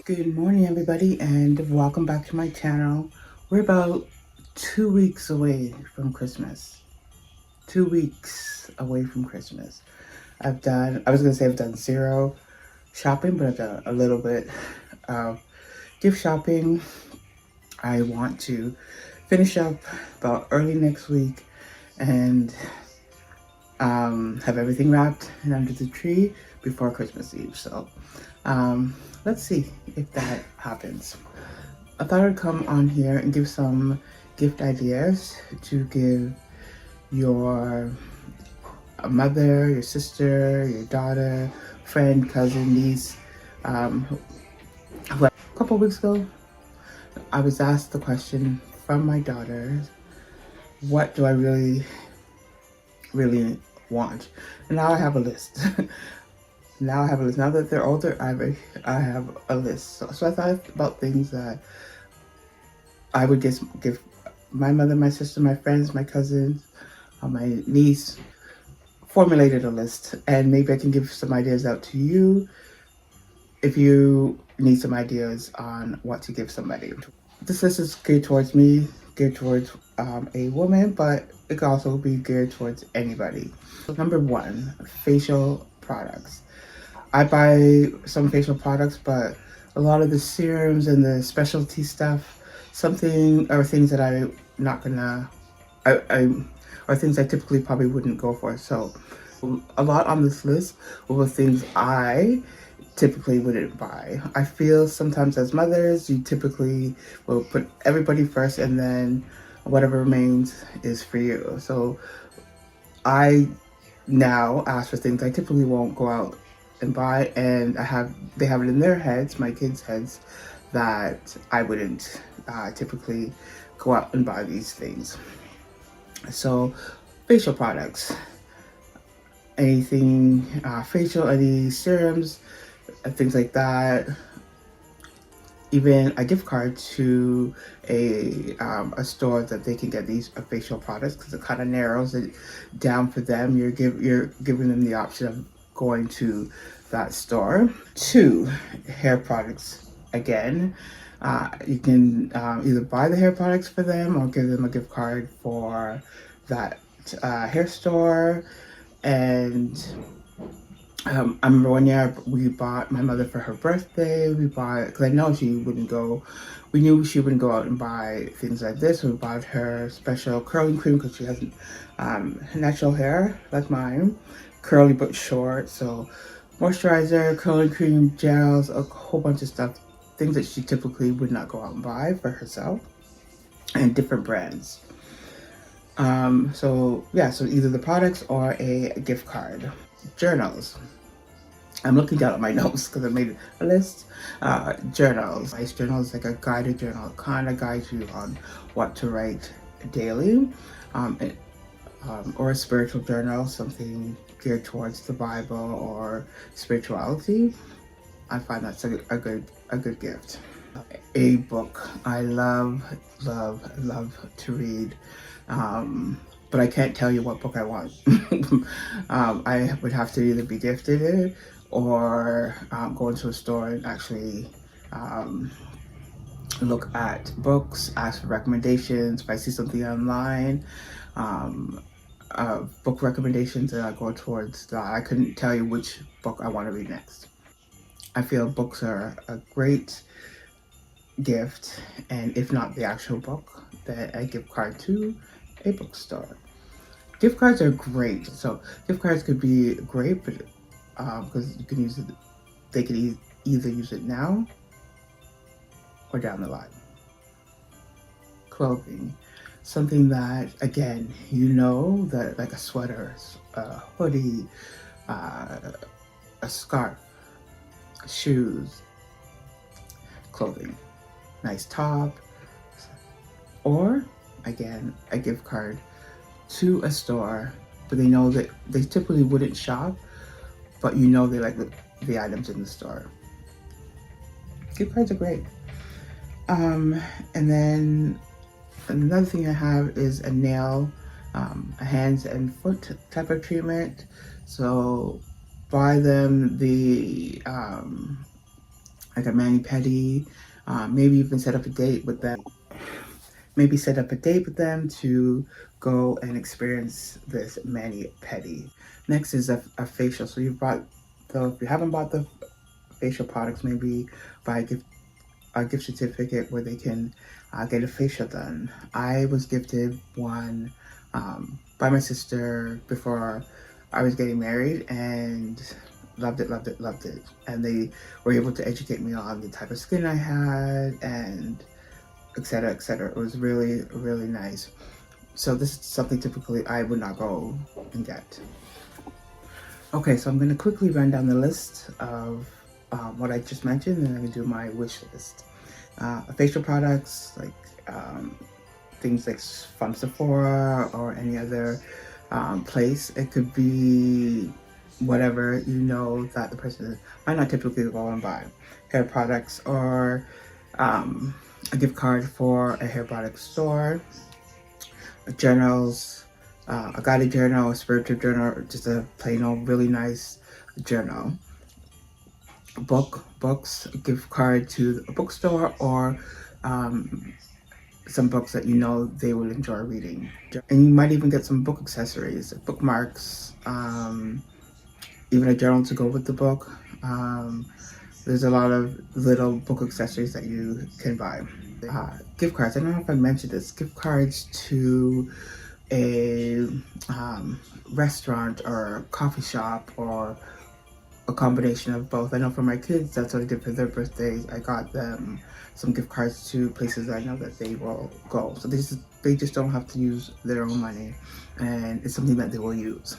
Good morning, everybody, and welcome back to my channel. We're about 2 weeks away from Christmas. 2 weeks away from Christmas. I was going to say I've done zero shopping, but I've done a little bit of gift shopping. I want to finish up about early next week and have everything wrapped and under the tree before Christmas Eve. So let's see if that happens. I thought I'd come on here and give some gift ideas to give your mother, your sister, your daughter, friend, cousin, niece. A couple weeks ago, I was asked the question from my daughter, what do I really want? And now I have a list. Now that they're older, I have a list. So I thought about things that I would just give my mother, my sister, my friends, my cousins, my niece. Formulated a list, and maybe I can give some ideas out to you if you need some ideas on what to give somebody. This list is geared towards me, geared towards a woman, but it can also be geared towards anybody. Number one, facial products. I buy some facial products, but a lot of the serums and the specialty stuff, things that I'm not gonna, or things I typically probably wouldn't go for. So a lot on this list were things I typically wouldn't buy. I feel sometimes as mothers, you typically will put everybody first and then whatever remains is for you. So I now ask for things I typically won't go out and buy, and they have it in their heads, my kids' heads, that I wouldn't typically go out and buy these things. So facial products, anything facial, any serums, things like that. Even a gift card to a store that they can get these facial products, because it kind of narrows it down for them. You're giving them the option of going to that store. 2, hair products. Again, you can either buy the hair products for them or give them a gift card for that hair store. And I remember one year we bought my mother for her birthday. Because I know she wouldn't go. We knew she wouldn't go out and buy things like this. So we bought her special curling cream because she has natural hair like mine, curly but short. So moisturizer, curling cream, gels, a whole bunch of stuff, things that she typically would not go out and buy for herself, and different brands. So either the products or a gift card. Journals. I'm looking down at my notes because I made a list. Journals. Nice journals, like a guided journal. It kind of guides you on what to write daily. Or a spiritual journal, something geared towards the Bible or spirituality. I find that's a good gift. A book. I love to read. But I can't tell you what book I want. I would have to either be gifted it or go into a store and actually look at books, ask for recommendations. If I see something online, book recommendations, and I go towards that. I couldn't tell you which book I want to read next. I feel books are a great gift, and if not the actual book, then a gift card to a bookstore. Gift cards are great. So gift cards could be great, but because you can use it, they could either use it now or down the line. Clothing, something that, again, that, like a sweater, a hoodie, a scarf, shoes, clothing, nice top, or again, a gift card to a store, but they know that they typically wouldn't shop, but they like the items in the store. Gift cards are great. And then another thing I have is a nail, a hands and foot type of treatment. So buy them the like a mani-pedi, maybe even set up a date with them. Maybe set up a date with them to go and experience this mani-pedi. Next is a facial. So if you haven't bought the facial products, maybe buy a gift certificate where they can get a facial done. I was gifted one by my sister before I was getting married, and loved it, loved it, loved it. And they were able to educate me on the type of skin I had and etc., etc. It was really, really nice. So this is something typically I would not go and get. Okay, so I'm going to quickly run down the list of what I just mentioned, and I'm going to do my wish list. Facial products, like things like from Sephora or any other place. It could be whatever you know that the person might not typically go and buy. Hair products, or a gift card for a hair product store, journals, a guided journal, a spiritual journal, or just a plain old really nice journal. Books, a gift card to a bookstore, or some books that you know they will enjoy reading. And you might even get some book accessories, bookmarks, even a journal to go with the book. There's a lot of little book accessories that you can buy. Gift cards, I don't know if I mentioned this, gift cards to a restaurant or coffee shop, or a combination of both. I know for my kids, that's what I did for their birthdays. I got them some gift cards to places I know that they will go. So they just don't have to use their own money, and it's something that they will use.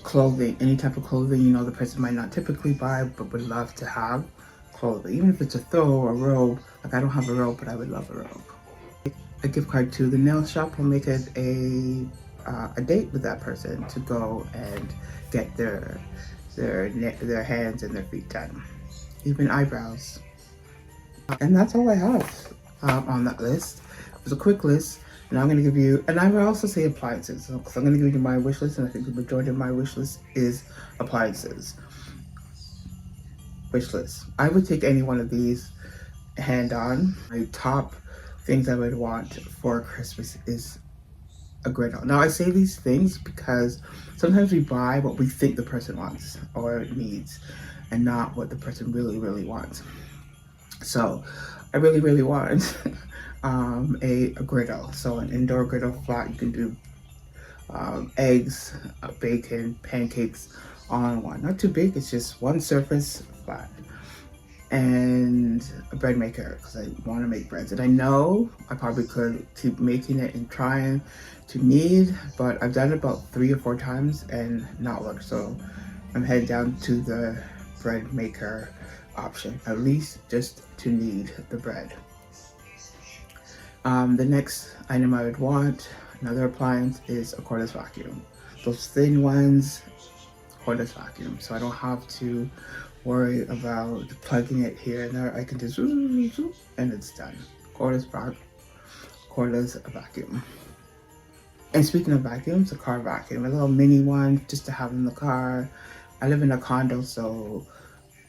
Clothing, any type of clothing you know the person might not typically buy but would love to have clothing, even if it's a throw or a robe. Like, I don't have a robe, but I would love a robe. A gift card to the nail shop will make it a date with that person to go and get their hands and their feet done. Even eyebrows. And that's all I have on that list. It was a quick list. And I'm going to give you, and I would also say appliances, because I'm going to give you my wish list, and I think the majority of my wish list is appliances. Wish list. I would take any one of these hand on. My top things I would want for Christmas is a griddle. Now, I say these things because sometimes we buy what we think the person wants or needs, and not what the person really, really wants. So I really, really want a griddle. So an indoor griddle flat. You can do eggs, bacon, pancakes all in one. Not too big, it's just one surface flat. And a bread maker, because I want to make breads. And I know I probably could keep making it and trying to knead, but I've done it about 3 or 4 times and not worked. So I'm heading down to the bread maker option, at least just to knead the bread. The next item I would want, another appliance, is a cordless vacuum. Those thin ones, cordless vacuum. So I don't have to worry about plugging it here and there. I can just zoom, zoom, and it's done. Cordless vacuum. And speaking of vacuums, a car vacuum, a little mini one just to have in the car. I live in a condo, so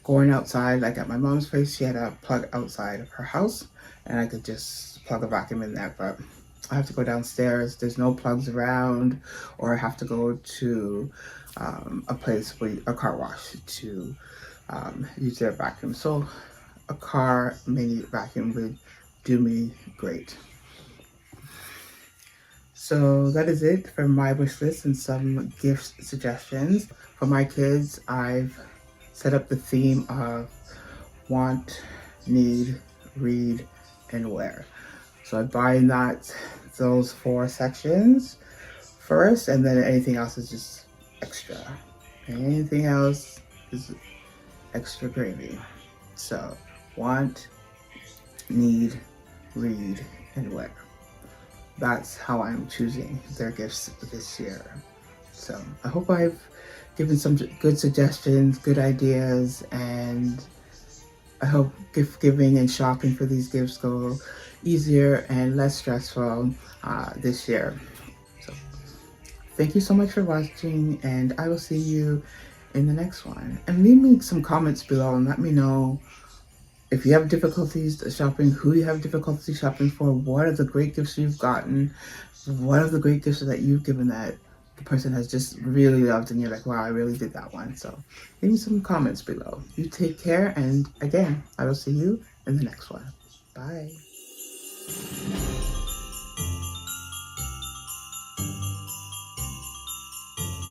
going outside, like at my mom's place, she had a plug outside of her house, and I could just plug a vacuum in there. But I have to go downstairs, there's no plugs around, or I have to go to a place where a car wash to use their vacuum. So a car mini vacuum would do me great. So that is it for my wish list and some gift suggestions. For my kids, I've set up the theme of want, need, read, and wear. So I buy in those 4 sections first, and then anything else is just extra. Anything else is extra gravy. So want, need, read, and wear. That's how I'm choosing their gifts this year. So I hope I've given some good suggestions, good ideas, and I hope gift giving and shopping for these gifts go easier and less stressful this year. So thank you so much for watching, and I will see you in the next one. And leave me some comments below and let me know if you have difficulties shopping, who you have difficulty shopping for, what are the great gifts you've gotten, what are the great gifts that you've given that the person has just really loved and you're like, wow, I really did that one. So leave me some comments below. You take care, and again, I will see you in the next one. Bye.